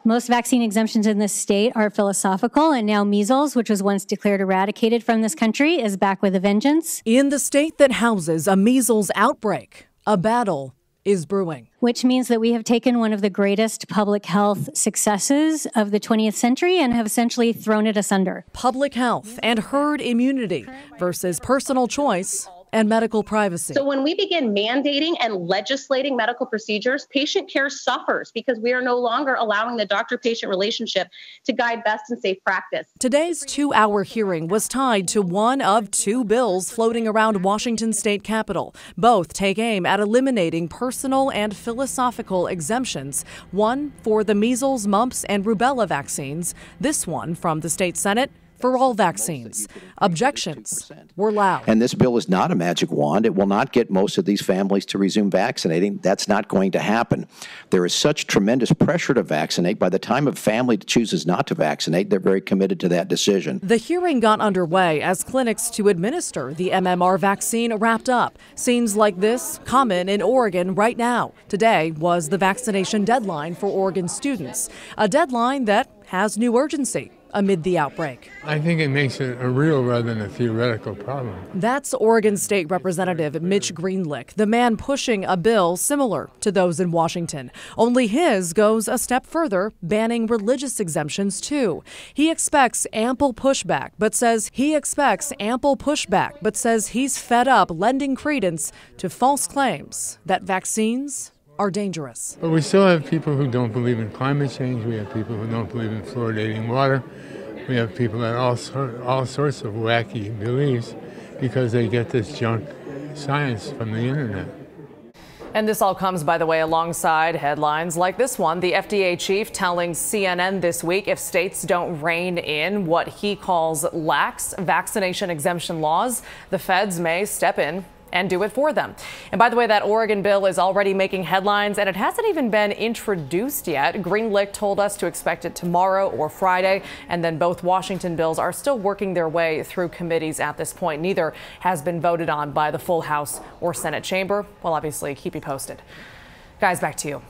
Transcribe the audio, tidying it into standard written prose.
Most vaccine exemptions in this state are philosophical, and now measles, which was once declared eradicated from this country, is back with a vengeance. In the state that houses a measles outbreak, a battle is brewing. Which means that we have taken one of the greatest public health successes of the 20th century and have essentially thrown it asunder. Public health and herd immunity versus personal choice and medical privacy. So when we begin mandating and legislating medical procedures, patient care suffers because we are no longer allowing the doctor-patient relationship to guide best and safe practice. Today's 2-hour hearing was tied to one of 2 bills floating around Washington state capitol. Both take aim at eliminating personal and philosophical exemptions. One for the measles, mumps, and rubella vaccines. This one from the state Senate for all vaccines. Objections were loud. And this bill is not a magic wand. It will not get most of these families to resume vaccinating. That's not going to happen. There is such tremendous pressure to vaccinate. By the time a family chooses not to vaccinate, they're very committed to that decision. The hearing got underway as clinics to administer the MMR vaccine wrapped up. Scenes like this common in Oregon right now. Today was the vaccination deadline for Oregon students, a deadline that has new urgency amid the outbreak. I think it makes it a real rather than a theoretical problem. That's Oregon State Representative Mitch Greenlick, the man pushing a bill similar to those in Washington. Only his goes a step further, banning religious exemptions too. He expects ample pushback, but says he's fed up lending credence to false claims that vaccines are dangerous. But we still have people who don't believe in climate change. We have people who don't believe in fluoridating water. We have people that all sorts of wacky beliefs because they get this junk science from the internet. And this all comes, by the way, alongside headlines like this one. The FDA chief telling CNN this week if states don't rein in what he calls lax vaccination exemption laws, the feds may step in and do it for them. And by the way, that Oregon bill is already making headlines, and it hasn't even been introduced yet. Greenlick told us to expect it tomorrow or Friday, and then both Washington bills are still working their way through committees at this point. Neither has been voted on by the full House or Senate chamber. We'll obviously keep you posted. Guys, back to you.